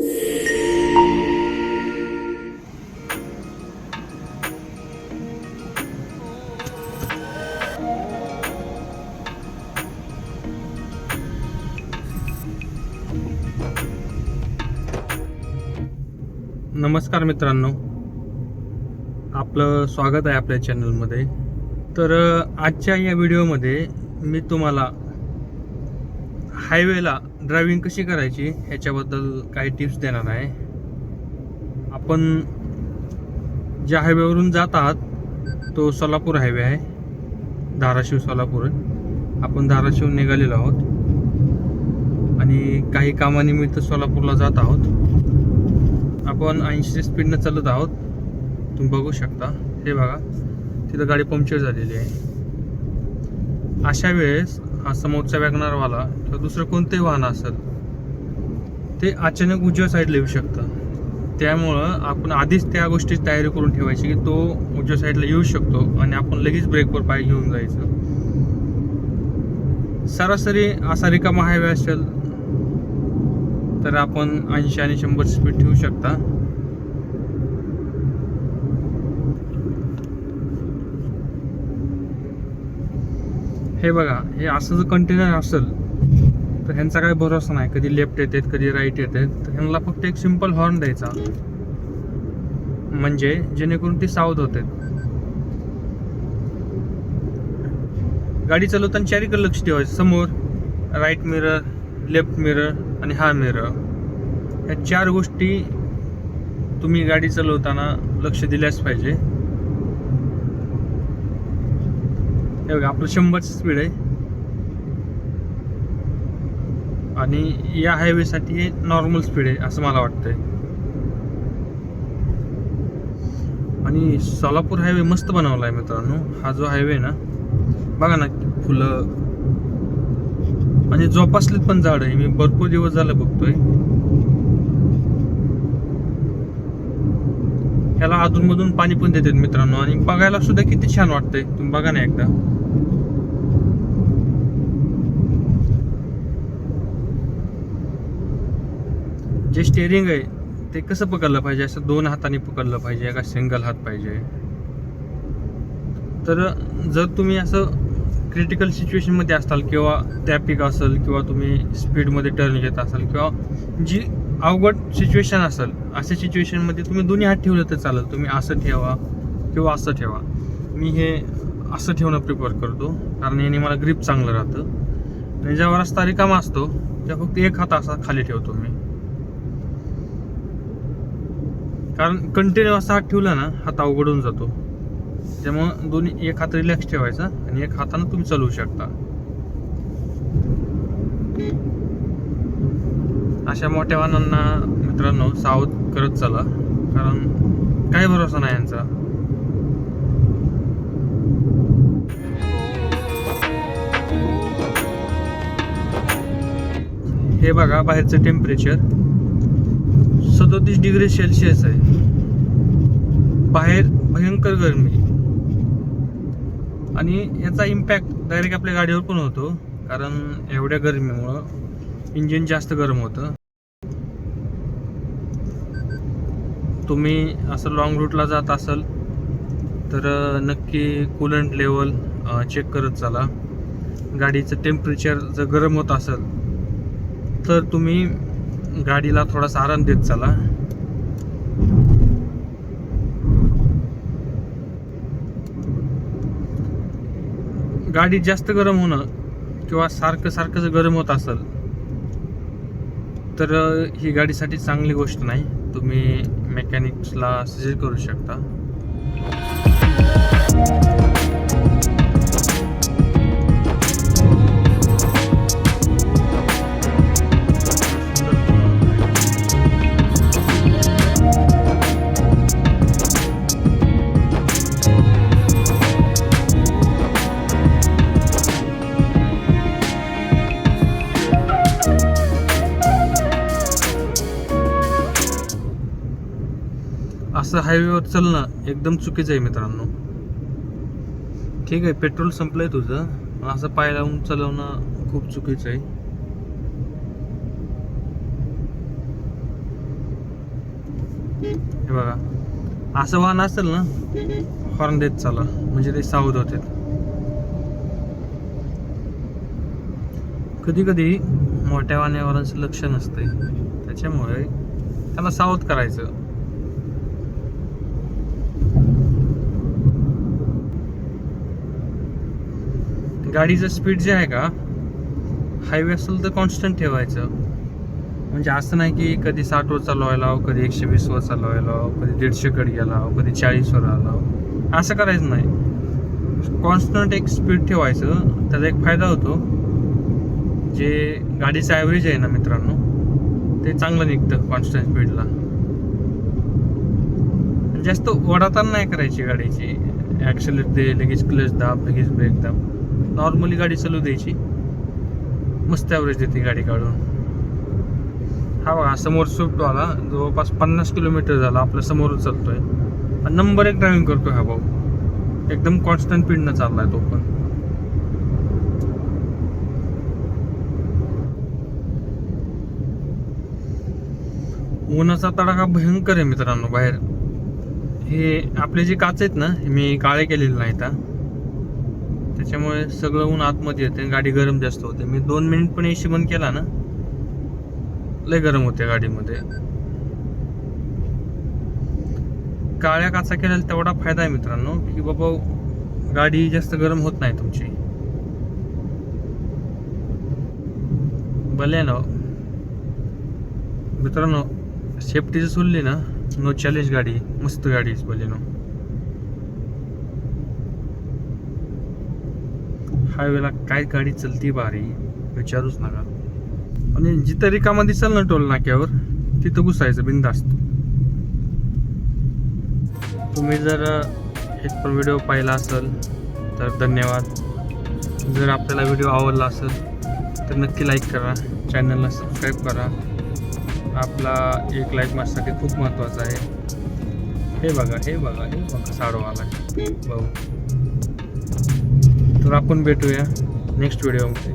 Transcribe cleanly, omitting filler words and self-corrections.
नमस्कार मित्रांनो, आपलं स्वागत आहे आपल्या चॅनलमध्ये. तर आजच्या या व्हिडिओमध्ये मी तुम्हाला हायवेला ड्रायव्हिंग कशी करायची ह्याच्याबद्दल काही टिप्स देणार आहे. आपण ज्या हायवेवरून जात आहात तो सोलापूर हायवे आहे, धाराशिव सोलापूर. आपण धाराशिव निघालेलो आहोत आणि काही कामानिमित्त सोलापूरला जात आहोत. आपण 80 स्पीडनं चालत आहोत, तुम्ही बघू शकता. हे बघा, तिथं गाडी पंक्चर झालेली आहे. अशा वेळेस हा समोरचा वॅगनारवाला किंवा दुसरं कोणतेही वाहन असेल ते अचानक उजव्या साईडला येऊ शकतं. त्यामुळं आपण आधीच त्या गोष्टीची तयारी करून ठेवायची की तो उजव्या साईडला येऊ शकतो आणि आपण लगेच ब्रेकवर पाय घेऊन जायचं. सरासरी असा रिकामा हायवे असेल तर आपण 80 आणि 100 स्पीड ठेवू शकता. हे बघा, हे असं जर कंटेनर असेल तर ह्यांचा काही भरोसा नाही, कधी लेफ्ट येतात कधी राईट येतात. तर ह्यांना फक्त एक सिंपल हॉर्न द्यायचा, म्हणजे जेणेकरून ती सावध होते. गाडी चालवताना चारीकडे लक्ष ठेवायचं. समोर राईट मिरर, लेफ्ट मिरर आणि हा मिरर, या 4 गोष्टी तुम्ही गाडी चालवताना लक्ष दिल्याच पाहिजे. हे बघा, आपलं 100 स्पीड आहे आणि या हायवेसाठी हे नॉर्मल स्पीड आहे असं मला वाटतंय. आणि सोलापूर हायवे मस्त बनवला आहे मित्रांनो. हा जो हायवे ना, बघा ना, फुलं आणि जोपासलीत पण झाड आहे. मी भरपूर दिवस झालं बघतोय. ह्याला अधूनमधून पाणी पण देतात मित्रांनो, आणि बघायला सुद्धा किती छान वाटतंय. तुम्ही बघा ना एकदा. जे स्टेअरिंग आहे ते कसं पकडलं पाहिजे, असं 2 हाताने पकडलं पाहिजे का सिंगल हात पाहिजे. तर जर तुम्ही असं क्रिटिकल सिच्युएशनमध्ये असाल किंवा ट्रॅफिक असेल किंवा तुम्ही स्पीडमध्ये टर्न घेत असाल किंवा जी अवघड सिच्युएशन असेल, अशा सिच्युएशनमध्ये तुम्ही दोन्ही हात ठेवलं तर चालेल. तुम्ही असं ठेवा किंवा असं ठेवा. मी हे असं ठेवणं प्रिफर करतो, कारण याने मला ग्रिप चांगलं राहतं. आणि जेव्हा रस्ता रिकामा असतो तेव्हा फक्त एक हात असा खाली ठेवतो मी, कारण कंटिन्यू असा हात ठेवला ना हात अवघड होऊन जातो. त्यामुळं दोन्ही, एक हात रिलॅक्स ठेवायचा आणि एक हातानं तुम्ही चालवू शकता. अशा मोठ्या वाहनांना मित्रांनो सावध करत चला, कारण काही भरोसा नाही यांचा. हे बघा, बाहेरचं टेम्परेचर 37 डिग्री सेल्सिअस आहे. बाहेर भयंकर गरमी आणि याचा इम्पॅक्ट डायरेक्ट आपल्या गाडीवर पण होतो, कारण एवढ्या गरमीमुळं इंजिन जास्त गरम होतं. तुम्ही असं लॉंग रूटला जात असाल तर नक्की कूलंट लेवल चेक करत चला. गाडीचं टेम्परेचर जर गरम होत असेल तर तुम्ही गाडीला थोडासा आराम देत चला. गाडी जास्त गरम होणं किंवा सारखं जर गरम होत असेल तर ही गाडीसाठी चांगली गोष्ट नाही. तुम्ही मेकॅनिक्सला सजेस्ट करू शकता. असं हायवेवर चालणं एकदम चुकीचं आहे मित्रांनो. ठीक आहे, पेट्रोल संपलंय तुझं, असं पाय लावून चालवणं खूप चुकीचं आहे. हे बघा, असं वाहन असेल ना हॉर्न देत चाला, म्हणजे ते सावध होते. कधी कधी मोठ्या वाहनावरांचं लक्ष नसतंय, त्याच्यामुळे त्याला सावध करायचं. गाडीचं स्पीड जे आहे का, हायवे असेल तर कॉन्स्टंट ठेवायचं. म्हणजे असं नाही की कधी 60 वर चालवायला, कधी 120 वर चालवायला, कधी 150 कडे गेला, कधी 40 वर आला, असं करायचं नाही. कॉन्स्टंट एक स्पीड ठेवायचं. त्याचा एक फायदा होतो, जे गाडीचं ॲव्हरेज आहे ना मित्रांनो, ते चांगलं निघतं कॉन्स्टंट स्पीडला. जास्त ओढाताना नाही करायची गाडीची. ॲक्सिलेट दे, लगेच क्लच दाब, लगेच ब्रेक दाब. नॉर्मली गाडी चालू द्यायची, मस्त ॲव्हरेज देते गाडी काढून. हा बघा, समोर स्विफ्टवाला जवळपास 50 किलोमीटर झाला आपल्या समोरच चालतोय. नंबर 1 ड्रायव्हिंग करतोय हा भाऊ, एकदम कॉन्स्टंट स्पीडनं चाललाय तो पण. उन्हाचा तडाखा भयंकर आहे मित्रांनो बाहेर. हे आपले जे काच आहेत ना, मी काळे केलेले नाहीत, त्याच्यामुळे सगळं ऊन आतमध्ये येते, गाडी गरम जास्त होते. मी 2 मिनिट पण AC बंद केला ना, लय गरम होते गाडीमध्ये. काळ्या काचा केलेला तेवढा फायदा आहे मित्रांनो, की बाबा गाडी जास्त गरम होत नाही तुमची. भले ना मित्रांनो, सेफ्टीचं सोडली ना, नो चॅलेंज गाडी, मस्त गाडी भले ना. हायवेला काय गाडी चलती भारी, विचारूच नका. आणि जिथं रिकामा दिसेल ना टोल नाक्यावर, तिथं घुसायचं बिनधास्त. तुम्ही जर एक पण व्हिडिओ पाहिला असेल तर धन्यवाद. जर आपल्याला व्हिडिओ आवडला असेल तर नक्की लाईक करा, चॅनलला सबस्क्राईब करा. आपला एक लाईक माझ्यासाठी खूप महत्त्वाचा आहे. हे बघा, हे बघा, हे बघा, साडोवाला भाऊ. तर आपण भेटूया नेक्स्ट व्हिडिओमध्ये.